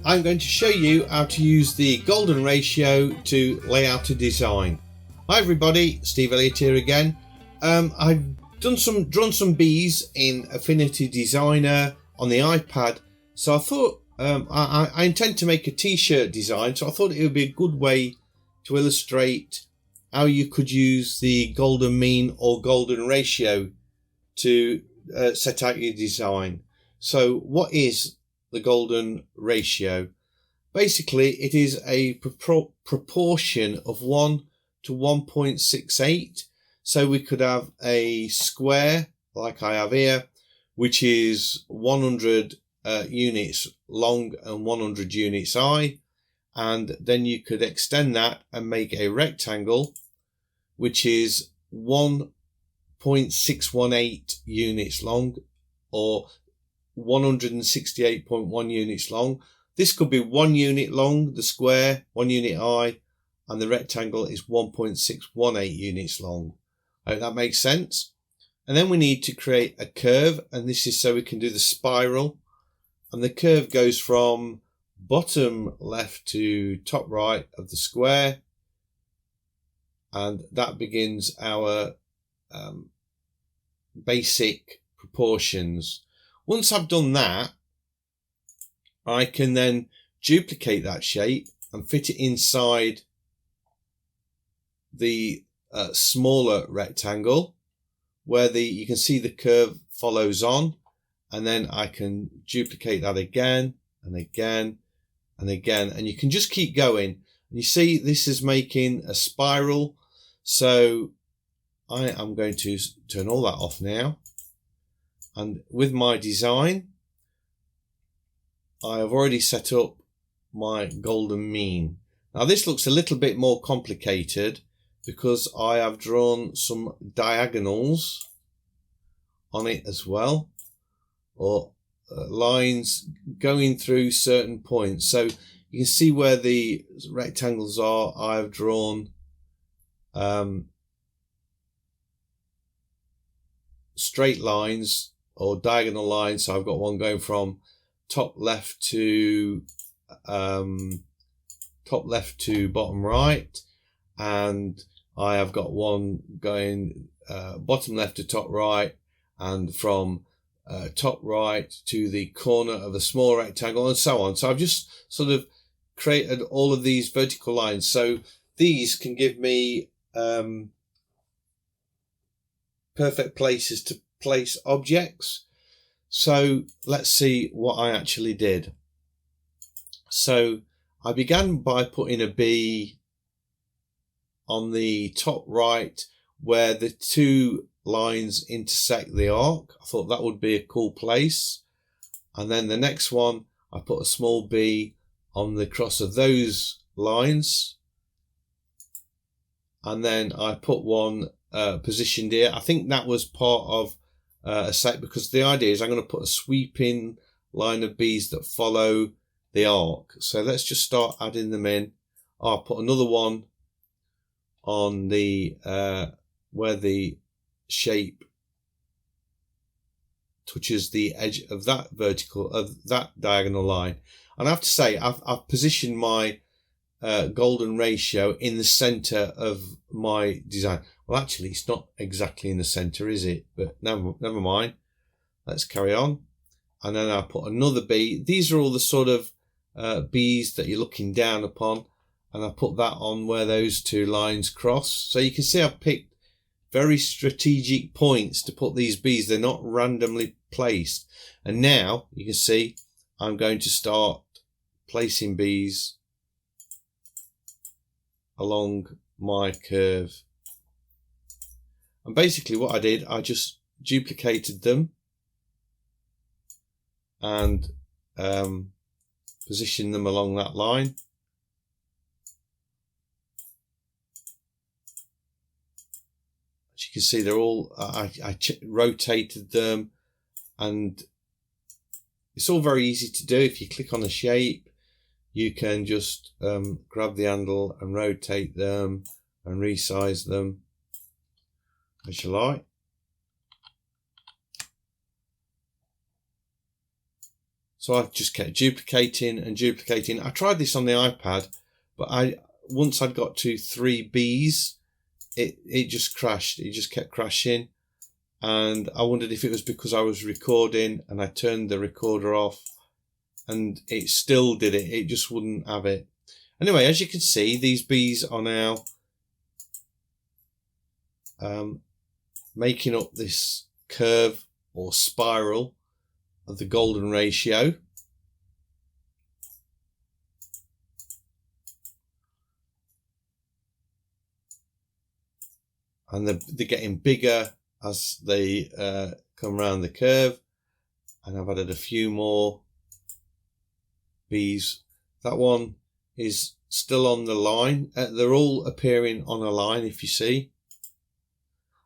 I'm going to show you how to use the golden ratio to lay out a design. Hi everybody, Steve Elliott here again. I've drawn some bees in Affinity Designer on the iPad, so I thought I intend to make a t-shirt design, so I thought it would be a good way to illustrate how you could use the golden mean or golden ratio to set out your design. So what is the golden ratio? Basically, it is a proportion of 1 to 1.68. So we could have a square like I have here, which is 100 units long and 100 units high, and then you could extend that and make a rectangle which is 1.618 units long or 168.1 units long. This could be 1 unit long, the square, 1 unit high, and the rectangle is 1.618 units long. I hope that makes sense. And then we need to create a curve, and this is so we can do the spiral. And the curve goes from bottom left to top right of the square, and that begins our basic proportions. Once I've done that, I can then duplicate that shape and fit it inside the smaller rectangle where you can see the curve follows on, and then I can duplicate that again and again and again, and you can just keep going. And you see this is making a spiral, so I am going to turn all that off now. And with my design, I have already set up my golden mean. Now this looks a little bit more complicated because I have drawn some diagonals on it as well, or lines going through certain points. So you can see where the rectangles are. I have drawn straight lines or diagonal lines. So I've got one going from top left to bottom right, and I have got one going bottom left to top right, and from top right to the corner of a small rectangle, and so on. So I've just sort of created all of these vertical lines, so these can give me perfect places to place objects. So let's see what I actually did. So I began by putting a bee on the top right where the two lines intersect the arc. I thought that would be a cool place. And then the next one, I put a small bee on the cross of those lines. And then I put one positioned here. I think that was part of a set, because the idea is I'm going to put a sweeping line of bees that follow the arc. So let's just start adding them in. I'll put another one on the where the shape touches the edge of that diagonal line. And I have to say I've positioned my golden ratio in the center of my design. Well, actually it's not exactly in the center, is it? But never mind, let's carry on. And then I put another bee. These are all the sort of bees that you're looking down upon, and I put that on where those two lines cross. So you can see I've picked very strategic points to put these bees. They're not randomly placed. And now you can see I'm going to start placing bees along my curve. And basically what I did, I just duplicated them and positioned them along that line. As you can see, they're all, I rotated them, and it's all very easy to do. If you click on a shape, you can just grab the handle and rotate them and resize them as you like. So I just kept duplicating and duplicating. I tried this on the iPad, but once I'd got to 3 bees, it just crashed. It just kept crashing. And I wondered if it was because I was recording and I turned the recorder off and it still did it. It just wouldn't have it. Anyway, as you can see, these bees are now making up this curve or spiral of the golden ratio. And they're getting bigger as they come around the curve. And I've added a few more bees. That one is still on the line. They're all appearing on a line, if you see.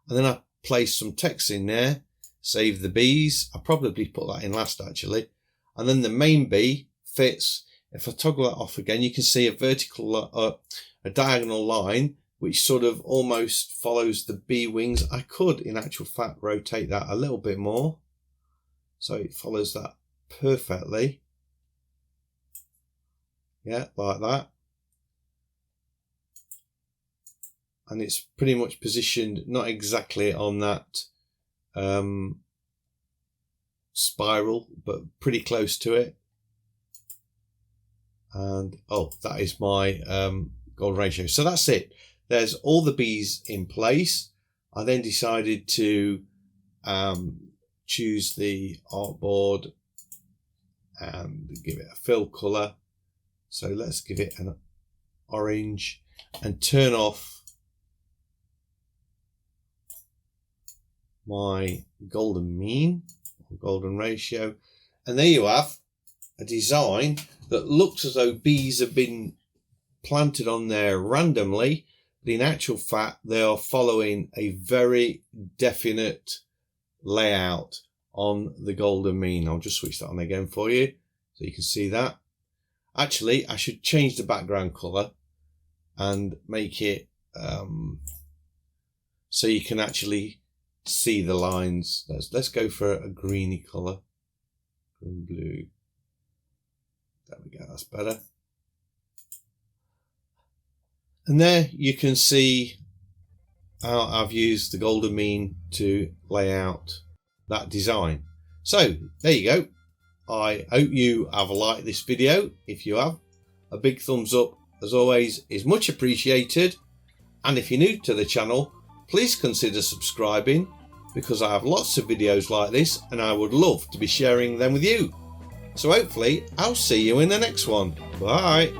And then I placed some text in there. Save the bees. I probably put that in last, actually. And then the main bee fits. If I toggle that off again, you can see a vertical, a diagonal line, which sort of almost follows the bee wings. I could, in actual fact, rotate that a little bit more. So it follows that perfectly. Yeah, like that. And it's pretty much positioned, not exactly on that spiral, but pretty close to it. And, oh, that is my golden ratio. So that's it. There's all the bees in place. I then decided to choose the artboard and give it a fill colour. So let's give it an orange and turn off my golden mean or golden ratio. And there you have a design that looks as though bees have been planted on there randomly. But in actual fact, they are following a very definite layout on the golden mean. I'll just switch that on again for you so you can see that. Actually, I should change the background colour and make it so you can actually see the lines. Let's go for a greeny colour. Green blue. There we go, that's better. And there you can see how I've used the golden mean to lay out that design. So there you go. I hope you have liked this video. If you have, a big thumbs up as always is much appreciated. And if you're new to the channel, please consider subscribing because I have lots of videos like this and I would love to be sharing them with you. So hopefully I'll see you in the next one. Bye.